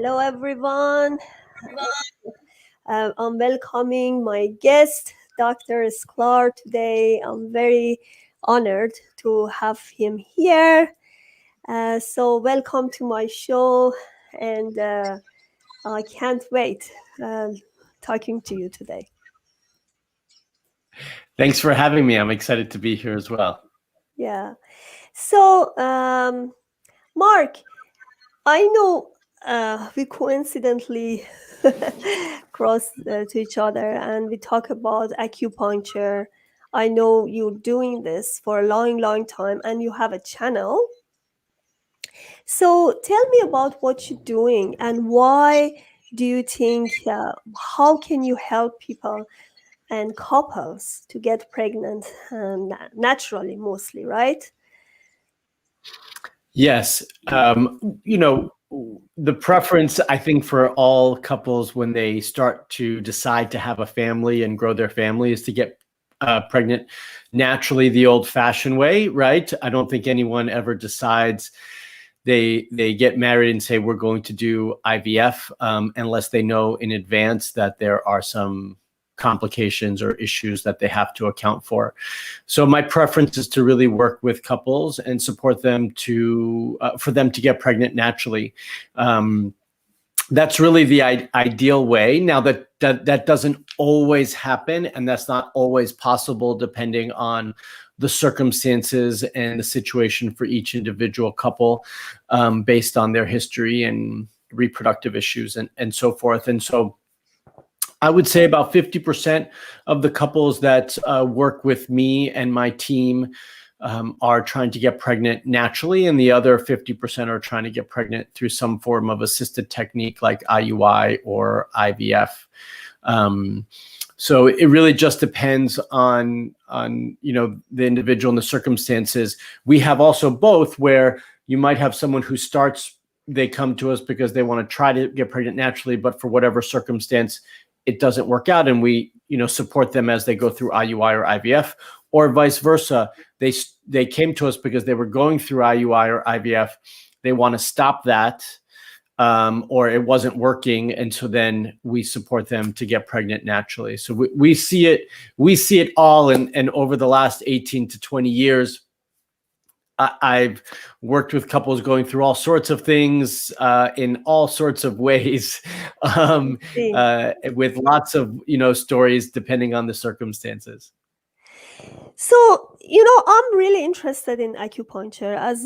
Hello, everyone. I'm welcoming my guest, Dr. Sklar, today. I'm very honored to have him here. So, welcome to my show, and I can't wait talking to you today. Thanks for having me. I'm excited to be here as well. Yeah. So, Mark, I know we coincidentally cross to each other and we talk about acupuncture. I know you're doing this for a long, long time and you have a channel. So tell me about what you're doing and why do you think, how can you help people and couples to get pregnant naturally, mostly, right? Yes. The preference, I think, for all couples when they start to decide to have a family and grow their family is to get pregnant naturally the old-fashioned way, right? I don't think anyone ever decides they get married and say, we're going to do IVF unless they know in advance that there are some complications or issues that they have to account for. So my preference is to really work with couples and support them to for them to get pregnant naturally. That's really the ideal way. Now that doesn't always happen, and that's not always possible depending on the circumstances and the situation for each individual couple based on their history and reproductive issues and so forth. And so I would say about 50% of the couples that work with me and my team are trying to get pregnant naturally, and the other 50% are trying to get pregnant through some form of assisted technique like IUI or IVF. So it really just depends on the individual and the circumstances. We have also both, where you might have someone who they come to us because they want to try to get pregnant naturally, but for whatever circumstance, it doesn't work out, and we support them as they go through IUI or IVF, or vice versa. They came to us because they were going through IUI or IVF. They want to stop that, or it wasn't working, and so then we support them to get pregnant naturally. So we see it all, and over the last 18 to 20 years, I've worked with couples going through all sorts of things in all sorts of ways, with lots of stories depending on the circumstances. So, I'm really interested in acupuncture as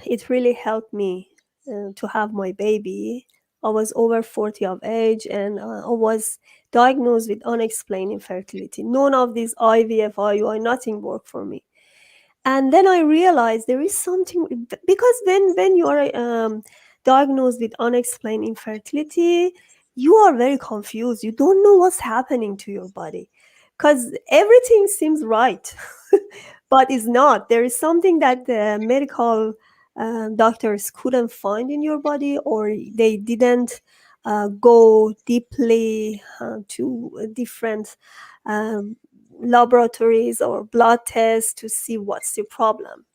it really helped me to have my baby. I was over 40 of age and I was diagnosed with unexplained infertility. None of these IVF, IUI, nothing worked for me. And then I realized there is something, because when you are diagnosed with unexplained infertility, you are very confused. You don't know what's happening to your body because everything seems right, but it's not. There is something that the medical doctors couldn't find in your body, or they didn't go deeply to different laboratories or blood tests to see what's the problem.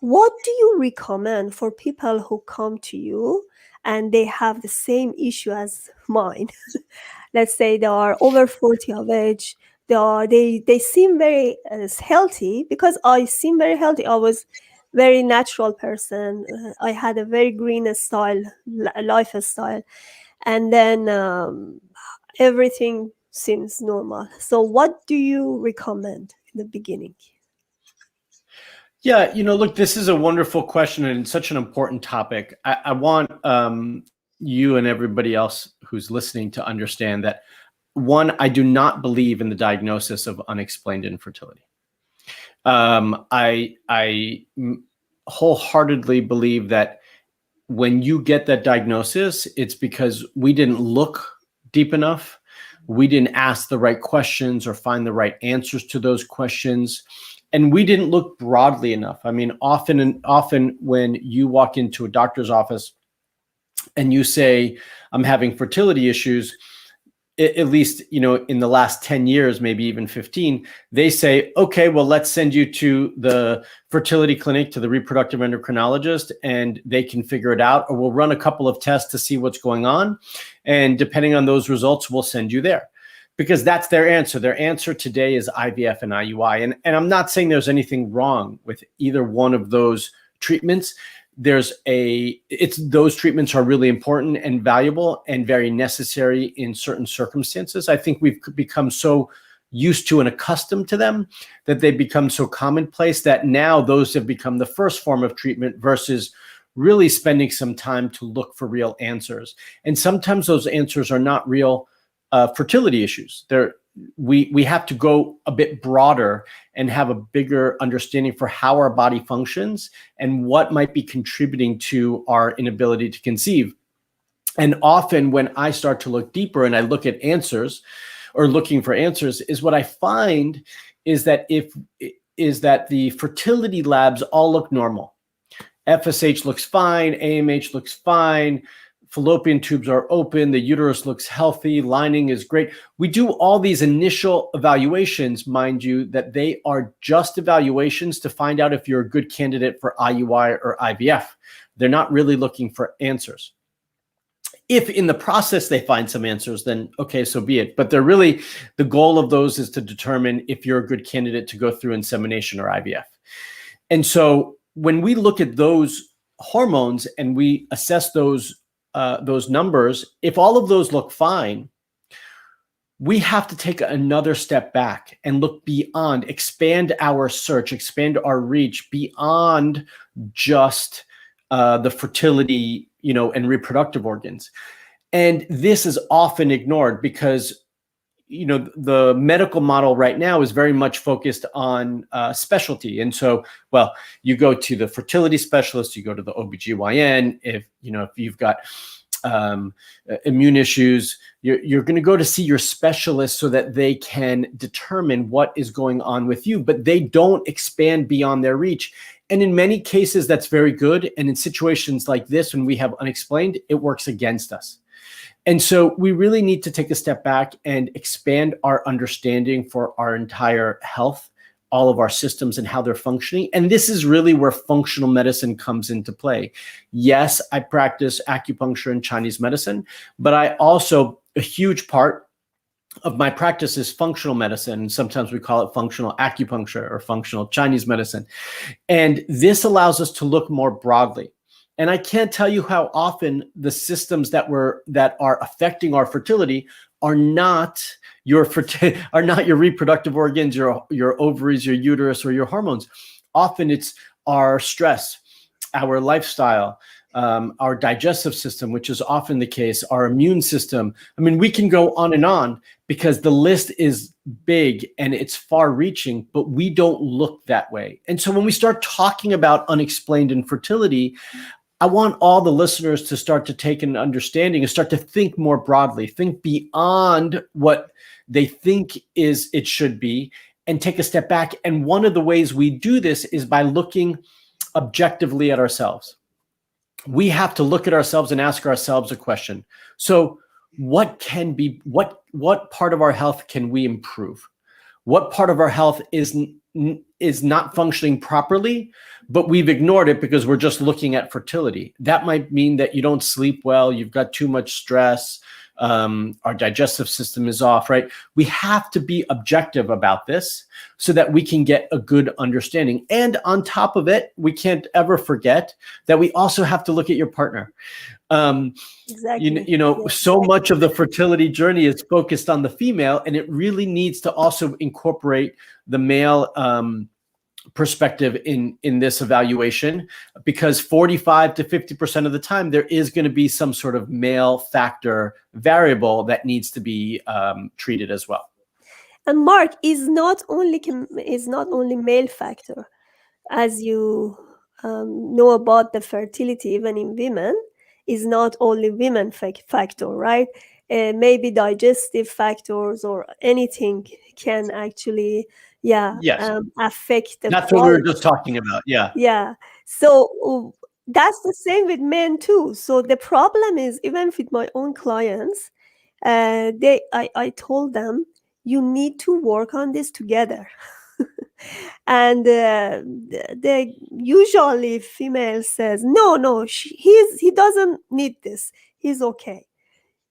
What do you recommend for people who come to you and they have the same issue as mine? Let's say they are over 40 of age. They seem very healthy, because I seem very healthy. I was very natural person. I had a very green lifestyle, and then everything seems normal. So what do you recommend in the beginning? Yeah, look, this is a wonderful question and such an important topic. I want you and everybody else who's listening to understand that, one, I do not believe in the diagnosis of unexplained infertility. I wholeheartedly believe that when you get that diagnosis, it's because we didn't look deep enough. We didn't ask the right questions or find the right answers to those questions. And we didn't look broadly enough. I mean, often when you walk into a doctor's office and you say, I'm having fertility issues, at least, in the last 10 years, maybe even 15, they say, okay, well, let's send you to the fertility clinic, to the reproductive endocrinologist, and they can figure it out, or we'll run a couple of tests to see what's going on. And depending on those results, we'll send you there, because that's their answer. Their answer today is IVF and IUI. And I'm not saying there's anything wrong with either one of those treatments. Those treatments are really important and valuable and very necessary in certain circumstances. I think we've become so used to and accustomed to them that they become so commonplace that now those have become the first form of treatment versus really spending some time to look for real answers. And sometimes those answers are not real fertility issues. We have to go a bit broader and have a bigger understanding for how our body functions and what might be contributing to our inability to conceive. And often when I start to look deeper and I look at answers or looking for answers, is what I find is that the fertility labs all look normal. FSH looks fine, AMH looks fine, fallopian tubes are open, the uterus looks healthy, lining is great. We do all these initial evaluations, mind you, that they are just evaluations to find out if you're a good candidate for IUI or IVF. They're not really looking for answers. If in the process they find some answers, then okay, so be it. But the goal of those is to determine if you're a good candidate to go through insemination or IVF. And so when we look at those hormones and we assess those numbers, if all of those look fine, we have to take another step back and look beyond, expand our search, expand our reach beyond just the fertility, and reproductive organs. And this is often ignored because, the medical model right now is very much focused on specialty. And so, well, you go to the fertility specialist, you go to the OBGYN. If you've got immune issues, you're going to go to see your specialist so that they can determine what is going on with you, but they don't expand beyond their reach. And in many cases, that's very good. And in situations like this, when we have unexplained, it works against us. And so we really need to take a step back and expand our understanding for our entire health, all of our systems and how they're functioning. And this is really where functional medicine comes into play. Yes, I practice acupuncture and Chinese medicine, but a huge part of my practice is functional medicine. Sometimes we call it functional acupuncture or functional Chinese medicine. And this allows us to look more broadly. And I can't tell you how often the systems that are affecting our fertility are not your reproductive organs, your ovaries, your uterus, or your hormones. Often it's our stress, our lifestyle, our digestive system, which is often the case, our immune system. I mean, we can go on and on because the list is big and it's far-reaching, but we don't look that way. And so when we start talking about unexplained infertility, I want all the listeners to start to take an understanding and start to think more broadly, think beyond what they think it should be, and take a step back. And one of the ways we do this is by looking objectively at ourselves. We have to look at ourselves and ask ourselves a question. So what part of our health can we improve? What part of our health is not functioning properly, but we've ignored it because we're just looking at fertility? That might mean that you don't sleep well, you've got too much stress, our digestive system is off, right? We have to be objective about this so that we can get a good understanding. And on top of it, we can't ever forget that we also have to look at your partner. Exactly. So much of the fertility journey is focused on the female, and it really needs to also incorporate the male perspective in this evaluation, because 45 to 50% of the time there is going to be some sort of male factor variable that needs to be treated as well. And Mark is not only male factor, as you know about the fertility, even in women, is not only women factor, right? Maybe digestive factors or anything can actually, affect the That's quality. what we were just talking about. Yeah. So that's the same with men too. So the problem is, even with my own clients, I told them, you need to work on this together. And the usually female says, no, no, he doesn't need this, he's okay.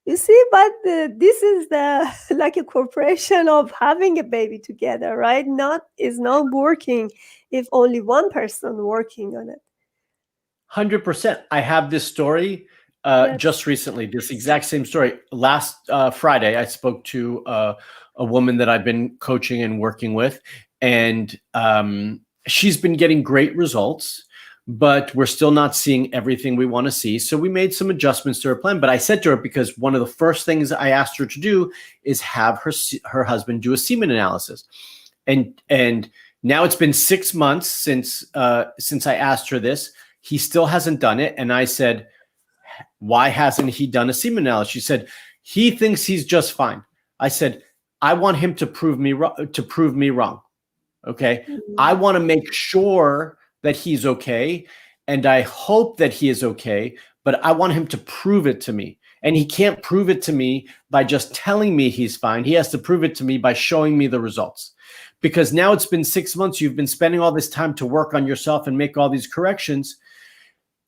You see, but this is the like a corporation of having a baby together, right? Not is not working if only one person working on it. 100%. I have this story That's just recently, this exact same story. Last Friday, I spoke to a woman that I've been coaching and working with, and she's been getting great results, but we're still not seeing everything we want to see. So we made some adjustments to her plan. But I said to her, because one of the first things I asked her to do is have her husband do a semen analysis, and now it's been 6 months since I asked her this. He still hasn't done it. And I said, why hasn't he done a semen analysis? She said, he thinks he's just fine. I said, I want him to prove me wrong. Okay. I want to make sure that he's okay. And I hope that he is okay, but I want him to prove it to me. And he can't prove it to me by just telling me he's fine. He has to prove it to me by showing me the results. Because now it's been 6 months. You've been spending all this time to work on yourself and make all these corrections.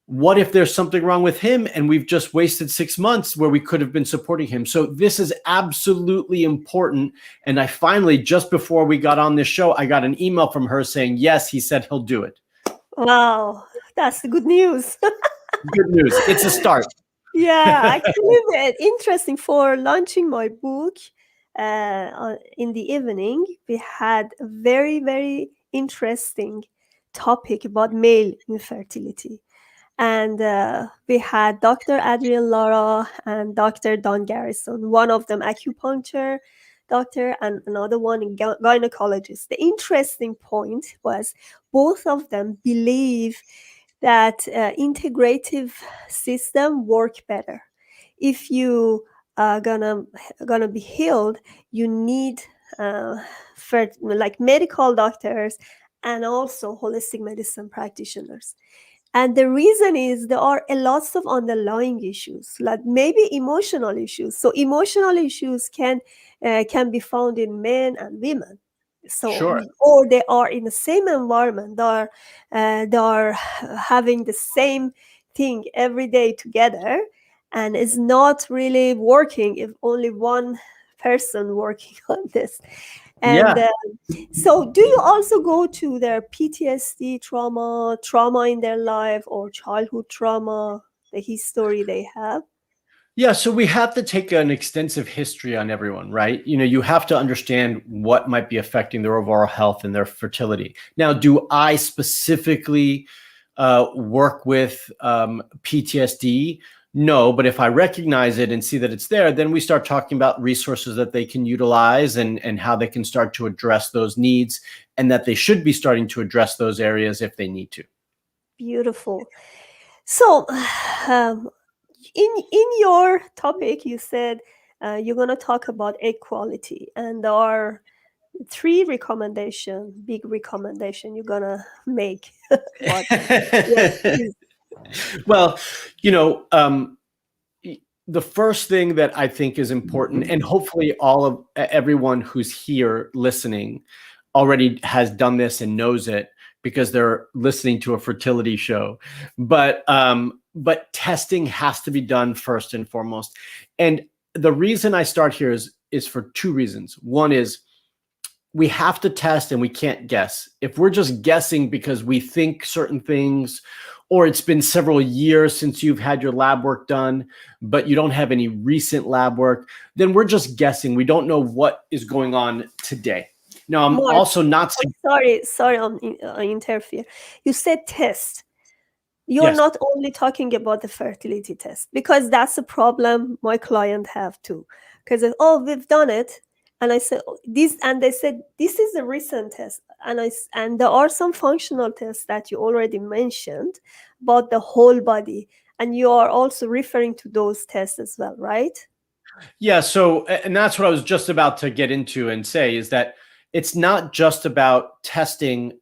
What if there's something wrong with him and we've just wasted 6 months where we could have been supporting him? So this is absolutely important. And I finally, just before we got on this show, I got an email from her saying, yes, he said he'll do it. wow, that's the good news. Good news. It's a start. Yeah, actually, interesting. For launching my book in the evening, we had a very, very interesting topic about male infertility. And we had Dr. Adrian Lara and Dr. Don Garrison, one of them acupuncture doctor and another one in gynecologist. The interesting point was both of them believe that integrative system work better. If you are gonna be healed, you need like medical doctors and also holistic medicine practitioners. And the reason is there are a lots of underlying issues, like maybe emotional issues. So emotional issues can be found in men and women. So Sure. or they are in the same environment. They are having the same thing every day together, and it's not really working if only one person working on this. And Yeah. so do you also go to their PTSD trauma in their life, or childhood trauma, the history they have? Yeah, so we have to take an extensive history on everyone, right? You know, you have to understand what might be affecting their overall health and their fertility. Now, do I specifically work with PTSD? No, but if I recognize it and see that it's there, then we start talking about resources that they can utilize and how they can start to address those needs, and that they should be starting to address those areas if they need to. Beautiful. So um, in your topic, you said you're going to talk about egg quality, and there are three big recommendation you're going to make. What? Yes, please. Well, you know, the first thing that I think is important, and hopefully everyone who's here listening already has done this and knows it because they're listening to a fertility show, but testing has to be done first and foremost. And the reason I start here is for two reasons. One is we have to test and we can't guess. If we're just guessing because we think certain things, or it's been several years since you've had your lab work done, but you don't have any recent lab work, then we're just guessing. We don't know what is going on today. Now, I'm Mark, also not sorry, I interfere. You said test. You're yes. not only talking about the fertility test, because that's a problem my client have too. Because we've done it, and I said this, and they said this is a recent test, and there are some functional tests that you already mentioned about the whole body, and you are also referring to those tests as well, right? Yeah. So, and that's what I was just about to get into and say is that it's not just about testing.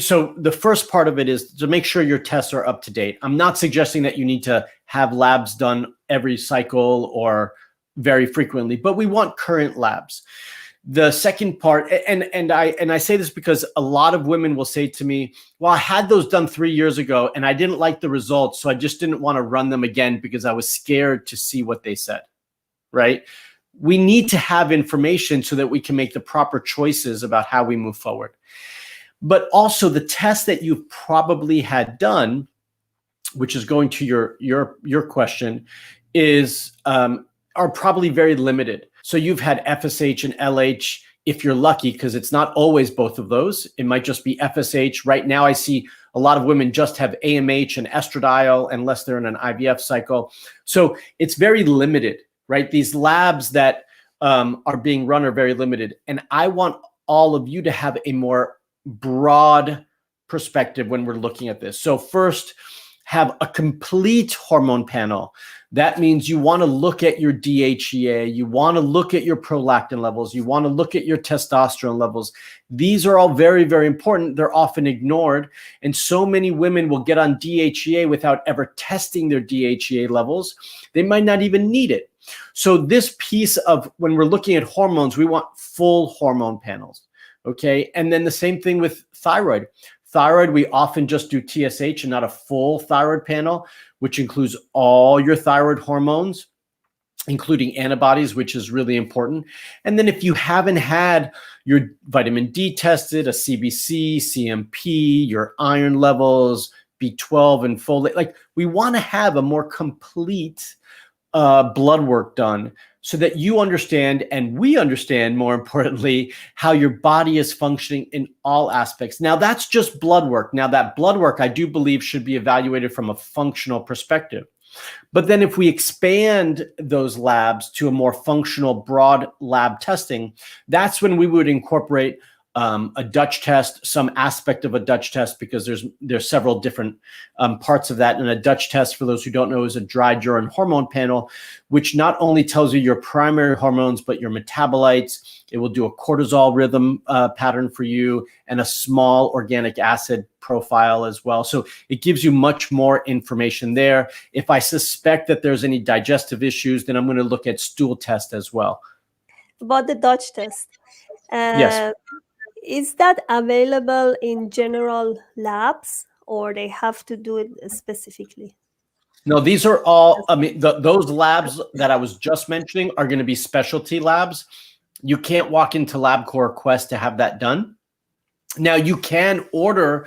So the first part of it is to make sure your tests are up to date. I'm not suggesting that you need to have labs done every cycle or very frequently, but we want current labs. The second part, and I say this because a lot of women will say to me, well, I had those done 3 years ago and I didn't like the results, so I just didn't want to run them again because I was scared to see what they said, right? We need to have information so that we can make the proper choices about how we move forward. But also the test that you've probably had done, which is going to your question, is are probably very limited. So you've had FSH and LH if you're lucky, because it's not always both of those. It might just be FSH. Right now I see a lot of women just have AMH and estradiol unless they're in an IVF cycle. So it's very limited, right? These labs that are being run are very limited. And I want all of you to have a more broad perspective when we're looking at this. So first, have a complete hormone panel. That means you want to look at your DHEA, you want to look at your prolactin levels, you want to look at your testosterone levels. These are all very, very important. They're often ignored. And so many women will get on DHEA without ever testing their DHEA levels. They might not even need it. So this piece of when we're looking at hormones, we want full hormone panels. Okay. And then the same thing with thyroid. Thyroid, we often just do TSH and not a full thyroid panel, which includes all your thyroid hormones, including antibodies, which is really important. And then if you haven't had your vitamin D tested, a CBC, CMP, your iron levels, B12 and folate, like we want to have a more complete blood work done so that you understand, and we understand, more importantly, how your body is functioning in all aspects. Now, that's just blood work. Now, that blood work, I do believe, should be evaluated from a functional perspective. But then if we expand those labs to a more functional, broad lab testing, that's when we would incorporate a Dutch test, some aspect of a Dutch test, because there's several different parts of that. And a Dutch test, for those who don't know, is a dried urine hormone panel, which not only tells you your primary hormones, but your metabolites. It will do a cortisol rhythm pattern for you and a small organic acid profile as well. So it gives you much more information there. If I suspect that there's any digestive issues, then I'm going to look at stool test as well. About the Dutch test. Yes. Is that available in general labs, or they have to do it specifically? No, these are all, I mean, those labs that I was just mentioning are going to be specialty labs. You can't walk into LabCorp Quest to have that done. Now, you can order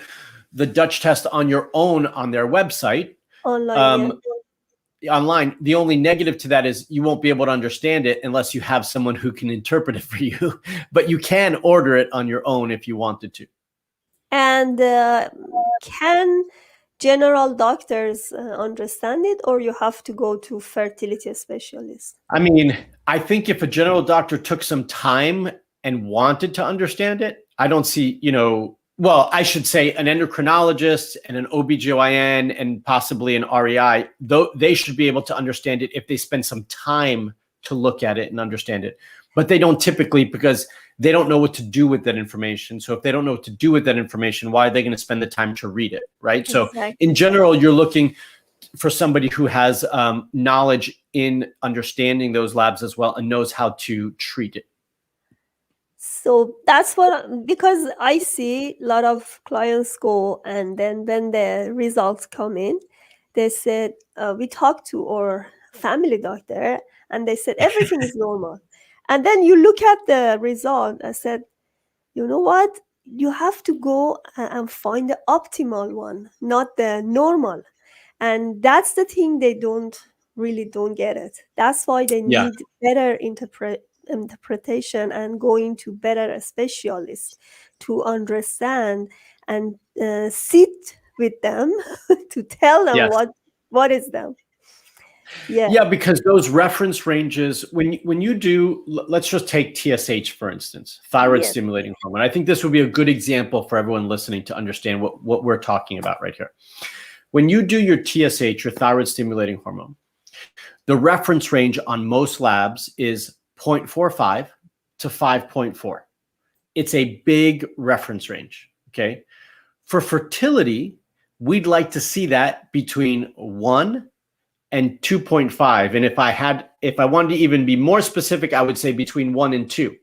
the Dutch test on your own on their website. Online. The only negative to that is you won't be able to understand it unless you have someone who can interpret it for you. But you can order it on your own if you wanted to. And can general doctors understand it, or you have to go to fertility specialists? I mean, I think if a general doctor took some time and wanted to understand it, I don't see, well, I should say an endocrinologist and an OBGYN and possibly an REI, though they should be able to understand it if they spend some time to look at it and understand it. But they don't typically, because they don't know what to do with that information. So if they don't know what to do with that information, why are they going to spend the time to read it, right? Exactly. So in general, you're looking for somebody who has knowledge in understanding those labs as well and knows how to treat it. So that's because I see a lot of clients go, and then when the results come in, they said, we talked to our family doctor and they said, everything is normal. And then you look at the result, I said, you know what? You have to go and find the optimal one, not the normal. And that's the thing they don't get it. That's why they need better interpretation and going to better specialists to understand and sit with them to tell them what is them. Yeah, because those reference ranges, when you do, let's just take TSH, for instance, thyroid stimulating hormone. I think this would be a good example for everyone listening to understand what we're talking about right here. When you do your TSH, your thyroid stimulating hormone, the reference range on most labs is 0.45 to 5.4. It's a big reference range, okay? For fertility, we'd like to see that between 1 and 2.5. And if I wanted to even be more specific, I would say between 1 and 2.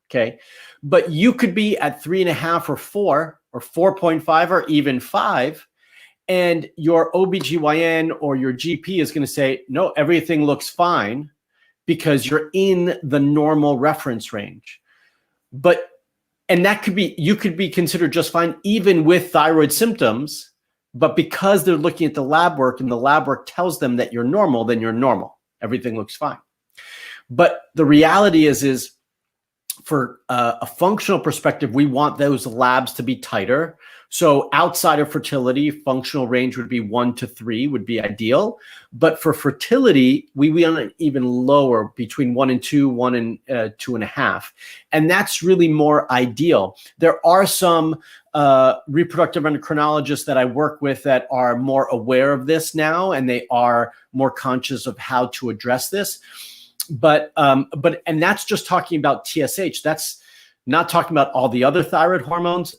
Okay. But you could be at 3.5 or 4 or 4.5 or even 5. And your OBGYN or your GP is going to say, no, everything looks fine because you're in the normal reference range. And that could be, you could be considered just fine even with thyroid symptoms, but because they're looking at the lab work and the lab work tells them that you're normal, then you're normal. Everything looks fine. But the reality is for a functional perspective, we want those labs to be tighter. So outside of fertility, functional range would be 1 to 3 would be ideal. But for fertility, we want it even lower, between 1 and 2, 1 and 2.5. And that's really more ideal. There are some reproductive endocrinologists that I work with that are more aware of this now, and they are more conscious of how to address this. But that's just talking about TSH. That's not talking about all the other thyroid hormones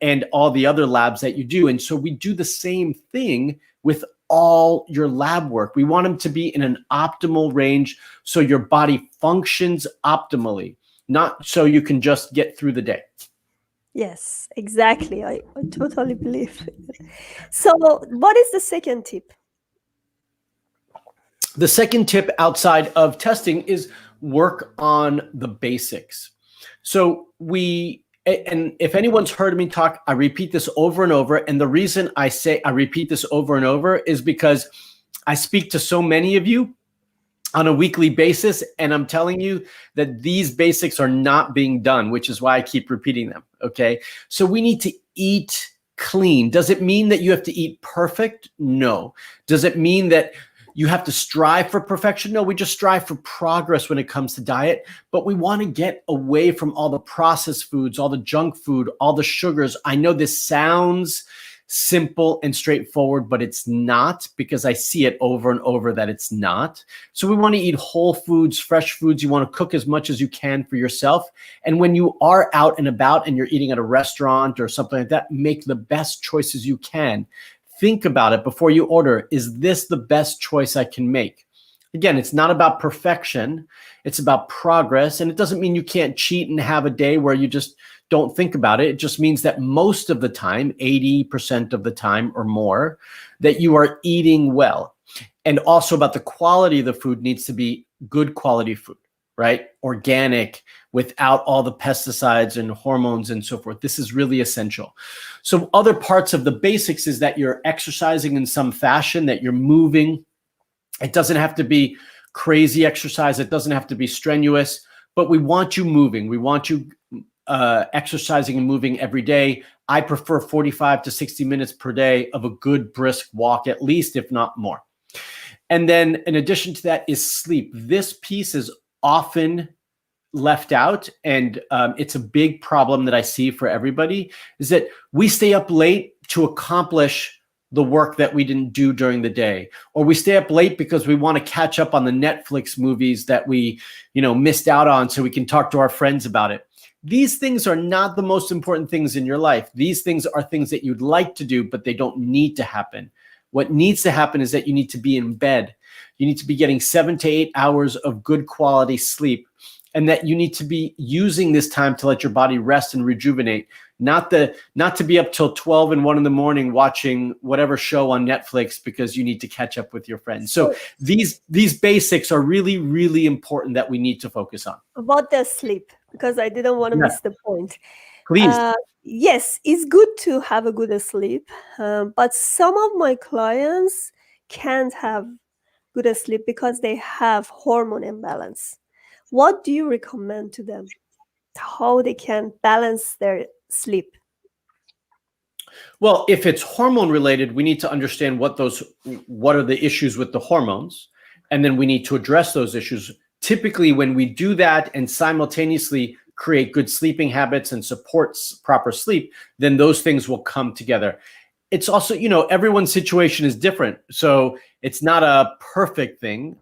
and all the other labs that you do. And so we do the same thing with all your lab work. We want them to be in an optimal range so your body functions optimally, not so you can just get through the day. Yes, exactly. I totally believe. So what is the second tip? The second tip outside of testing is work on the basics. So and if anyone's heard me talk, I repeat this over and over. And the reason I say I repeat this over and over is because I speak to so many of you on a weekly basis, and I'm telling you that these basics are not being done, which is why I keep repeating them. Okay. So we need to eat clean. Does it mean that you have to eat perfect? No. Does it mean that you have to strive for perfection? No, we just strive for progress when it comes to diet, but we want to get away from all the processed foods, all the junk food, all the sugars. I know this sounds simple and straightforward, but it's not, because I see it over and over that it's not. So we want to eat whole foods, fresh foods. You want to cook as much as you can for yourself. And when you are out and about and you're eating at a restaurant or something like that, make the best choices you can. Think about it before you order. Is this the best choice I can make? Again, it's not about perfection. It's about progress. And it doesn't mean you can't cheat and have a day where you just don't think about it. It just means that most of the time, 80% of the time or more, that you are eating well. And also about the quality of the food needs to be good quality food, right? Organic, without all the pesticides and hormones and so forth. This is really essential. So other parts of the basics is that you're exercising in some fashion, that you're moving. It doesn't have to be crazy exercise. It doesn't have to be strenuous, but we want you moving. We want you exercising and moving every day. I prefer 45 to 60 minutes per day of a good brisk walk, at least, if not more. And then in addition to that is sleep. This piece is often left out, and it's a big problem that I see for everybody, is that we stay up late to accomplish the work that we didn't do during the day, or we stay up late because we want to catch up on the Netflix movies that we, missed out on, so we can talk to our friends about it. These things are not the most important things in your life. These things are things that you'd like to do, but they don't need to happen. What needs to happen is that you need to be in bed. You need to be getting 7 to 8 hours of good quality sleep, and that you need to be using this time to let your body rest and rejuvenate, not to be up till 12 and 1 in the morning watching whatever show on Netflix because you need to catch up with your friends. So these basics are really, really important that we need to focus on. About the sleep, because I didn't want to miss the point. Please. Yes, it's good to have a good sleep, but some of my clients can't have good sleep because they have hormone imbalance. What do you recommend to them? How they can balance their sleep? Well, if it's hormone related, we need to understand what are the issues with the hormones, and then we need to address those issues. Typically, when we do that and simultaneously create good sleeping habits and supports proper sleep, then those things will come together. It's also, everyone's situation is different. So it's not a perfect thing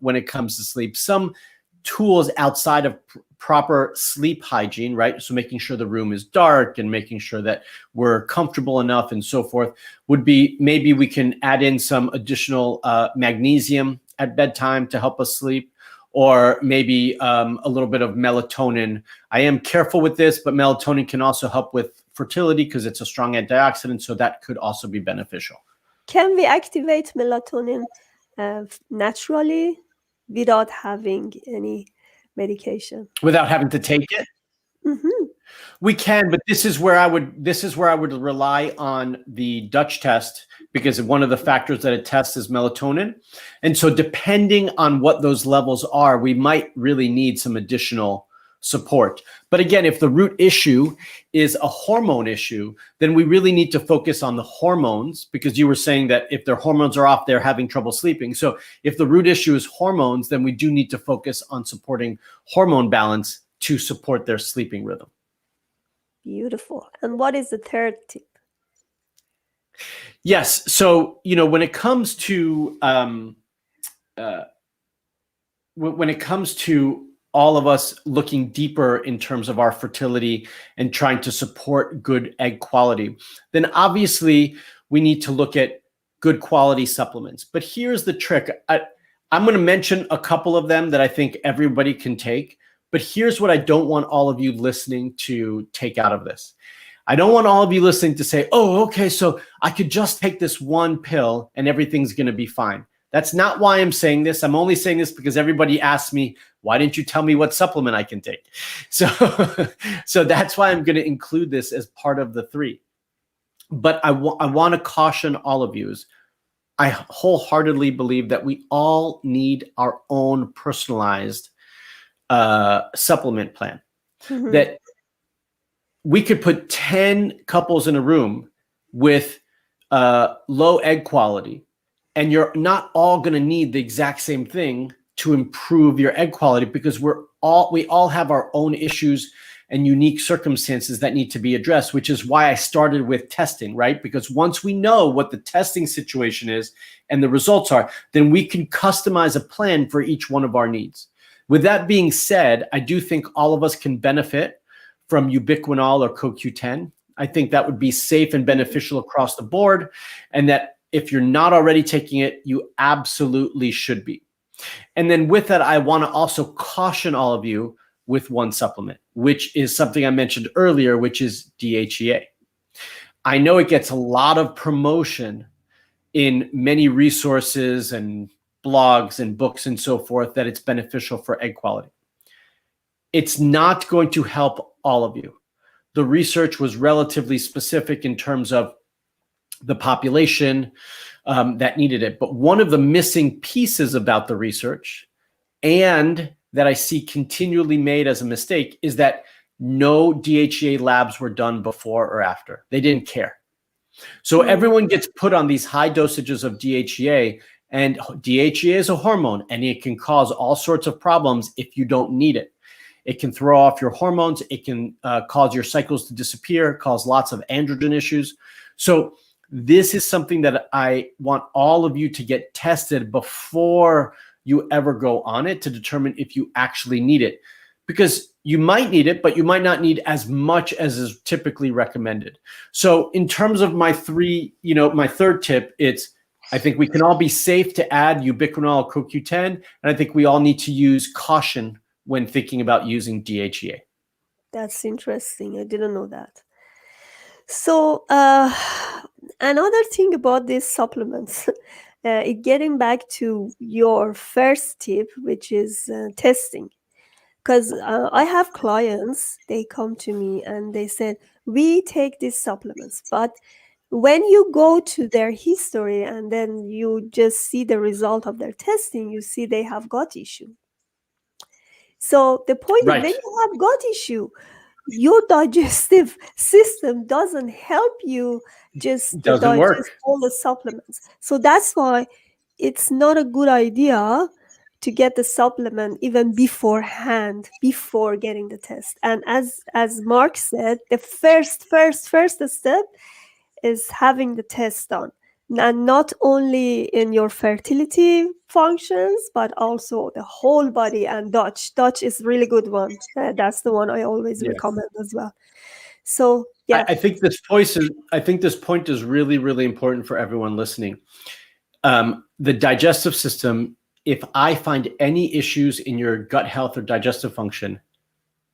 when it comes to sleep. Some tools outside of proper sleep hygiene, right? So making sure the room is dark and making sure that we're comfortable enough and so forth would be, maybe we can add in some additional magnesium at bedtime to help us sleep, or maybe a little bit of melatonin. I am careful with this, but melatonin can also help with fertility because it's a strong antioxidant, so that could also be beneficial. Can we activate melatonin naturally without having any medication? Without having to take it? Mm-hmm. We can, but this is where I would rely on the Dutch test, because one of the factors that it tests is melatonin. And so depending on what those levels are, we might really need some additional support. But again, if the root issue is a hormone issue, then we really need to focus on the hormones, because you were saying that if their hormones are off, they're having trouble sleeping. So if the root issue is hormones, then we do need to focus on supporting hormone balance to support their sleeping rhythm. Beautiful. And what is the third tip? Yes. So, when it comes to all of us looking deeper in terms of our fertility and trying to support good egg quality, then obviously we need to look at good quality supplements. But here's the trick. I'm going to mention a couple of them that I think everybody can take. But here's what I don't want all of you listening to take out of this. I don't want all of you listening to say, oh, okay, so I could just take this one pill and everything's going to be fine. That's not why I'm saying this. I'm only saying this because everybody asks me, why didn't you tell me what supplement I can take? So that's why I'm going to include this as part of the 3. But I want to caution all of you. I wholeheartedly believe that we all need our own personalized supplement plan. Mm-hmm. That we could put 10 couples in a room with low egg quality, and you're not all going to need the exact same thing to improve your egg quality, because we all have our own issues and unique circumstances that need to be addressed, which is why I started with testing, right? Because once we know what the testing situation is and the results are, then we can customize a plan for each one of our needs. With that being said, I do think all of us can benefit from ubiquinol or CoQ10. I think that would be safe and beneficial across the board, and that if you're not already taking it, you absolutely should be. And then with that, I want to also caution all of you with one supplement, which is something I mentioned earlier, which is DHEA. I know it gets a lot of promotion in many resources and blogs and books and so forth, that it's beneficial for egg quality. It's not going to help all of you. The research was relatively specific in terms of the population that needed it. But one of the missing pieces about the research, and that I see continually made as a mistake, is that no DHEA labs were done before or after. They didn't care. So everyone gets put on these high dosages of DHEA, and DHEA is a hormone, and it can cause all sorts of problems if you don't need it. It can throw off your hormones. It can cause your cycles to disappear, cause lots of androgen issues. So this is something that I want all of you to get tested before you ever go on it, to determine if you actually need it. Because you might need it, but you might not need as much as is typically recommended. So in terms of my third tip, I think we can all be safe to add ubiquinol CoQ10, and I think we all need to use caution when thinking about using DHEA. That's interesting. I didn't know that. So another thing about these supplements, getting back to your first tip, which is testing. Because I have clients, they come to me and they said, we take these supplements, but when you go to their history and then you just see the result of their testing, you see they have gut issue. So the point is, when you have gut issue, your digestive system doesn't help you just digest all the supplements. So that's why it's not a good idea to get the supplement even beforehand, before getting the test. And as Marc said, the first step is having the test done. and not only in your fertility functions, but also the whole body. And Dutch is really good one. That's the one I always Yeah. recommend as well. So yeah, I think this point is really, really important for everyone listening. The digestive system, if I find any issues in your gut health or digestive function,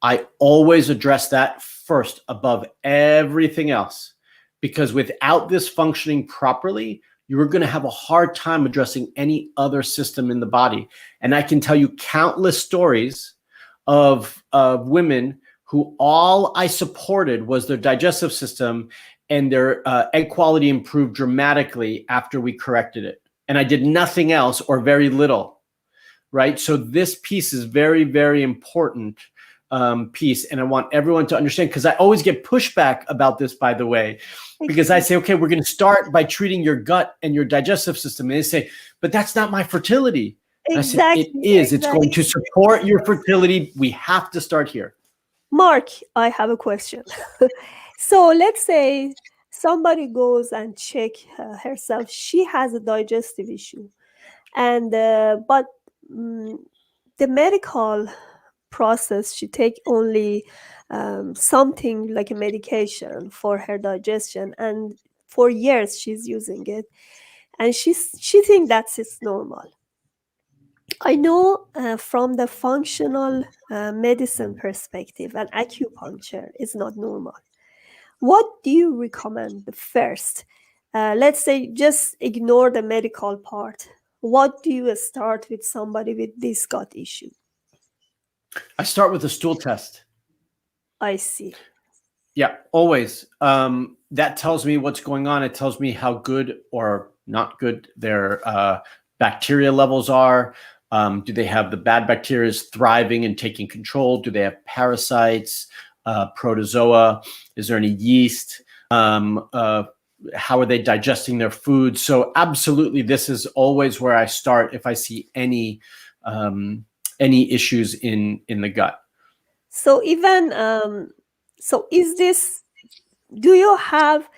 I always address that first above everything else, because without this functioning properly, you're going to have a hard time addressing any other system in the body. And I can tell you countless stories of women who all I supported was their digestive system, and their egg quality improved dramatically after we corrected it. And I did nothing else or very little, right? So this piece is very, very important piece. And I want everyone to understand, because I always get pushback about this, by the way, because I say, okay, we're going to start by treating your gut and your digestive system. And they say, but that's not my fertility. And I said, it is. It's going to support your fertility. We have to start here. Mark, I have a question. So let's say somebody goes and check herself. She has a digestive issue, and but the medical process, she take only something like a medication for her digestion, and for years she's using it, and she thinks that's it's normal. I know from the functional medicine perspective, and acupuncture is not normal. What do you recommend first? Let's say just ignore the medical part. What do you start with somebody with this gut issue? I start with a stool test. I see. Yeah, always. That tells me what's going on. It tells me how good or not good their bacteria levels are. Do they have the bad bacteria thriving and taking control? Do they have parasites, protozoa? Is there any yeast? How are they digesting their food? So absolutely, this is always where I start if I see any issues in the gut. So even so, is this? Do you have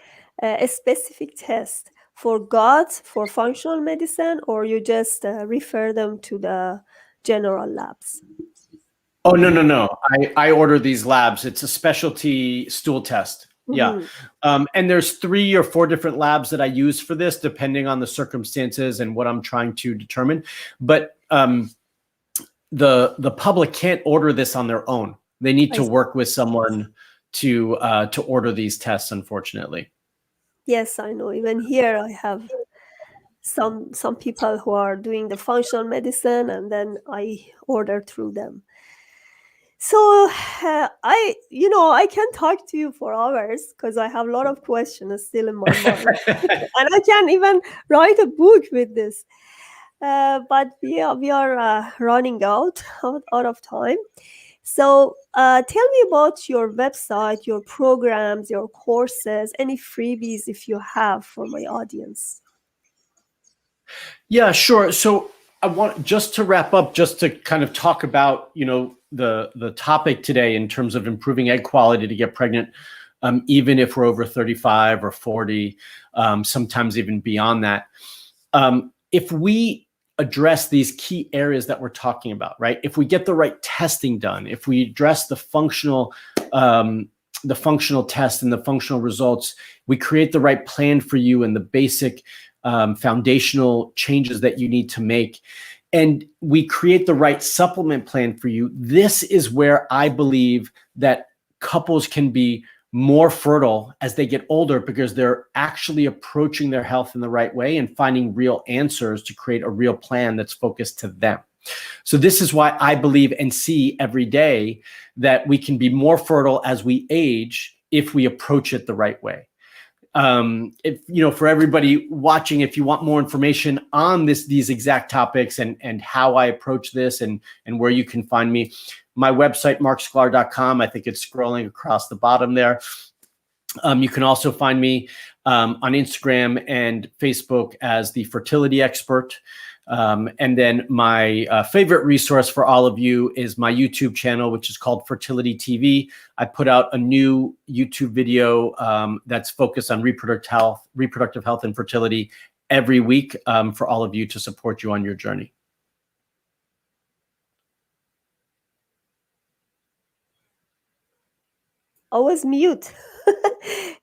a specific test for gut, for functional medicine, or you just refer them to the general labs? Oh, no. I order these labs. It's a specialty stool test. Yeah. And there's 3 or 4 different labs that I use for this, depending on the circumstances and what I'm trying to determine. But the public can't order this on their own. They need to work with someone to order these tests, unfortunately. Yes, I know. Even here, I have some people who are doing the functional medicine, and then I order through them. So I can talk to you for hours because I have a lot of questions still in my mind, and I can even write a book with this. But we are running out of time. So tell me about your website, your programs, your courses, any freebies if you have for my audience. Yeah, sure. So I want just to wrap up, just to kind of talk about, the topic today in terms of improving egg quality to get pregnant, even if we're over 35 or 40, sometimes even beyond that. If we address these key areas that we're talking about, right? If we get the right testing done, if we address the functional test and the functional results, we create the right plan for you and the basic foundational changes that you need to make, and we create the right supplement plan for you, this is where I believe that couples can be more fertile as they get older, because they're actually approaching their health in the right way and finding real answers to create a real plan that's focused to them. So this is why I believe and see every day that we can be more fertile as we age if we approach it the right way. If for everybody watching, if you want more information on these exact topics and how I approach this and where you can find me, my website, marcsklar.com. I think it's scrolling across the bottom there. You can also find me on Instagram and Facebook as the Fertility Expert. And then my favorite resource for all of you is my YouTube channel, which is called Fertility TV. I put out a new YouTube video that's focused on reproductive health and fertility every week for all of you to support you on your journey. I was mute.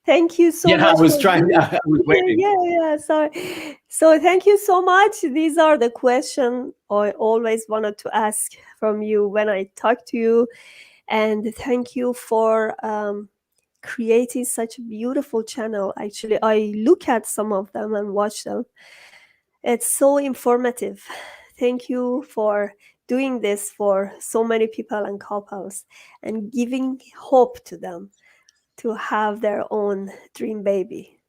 Thank you so much. I was trying. I was waiting. Yeah. Sorry. So thank you so much. These are the questions I always wanted to ask from you when I talk to you. And thank you for creating such a beautiful channel. Actually, I look at some of them and watch them. It's so informative. Thank you for doing this for so many people and couples and giving hope to them to have their own dream baby.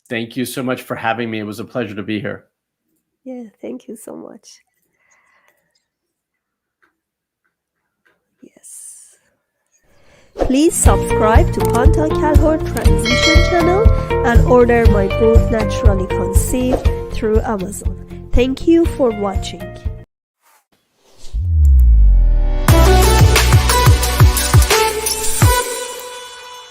Thank you so much for having me. It was a pleasure to be here. Yeah, thank you so much. Yes. Please subscribe to Contact Calhoun Transition channel and order my book Naturally Conceived through Amazon. Thank you for watching.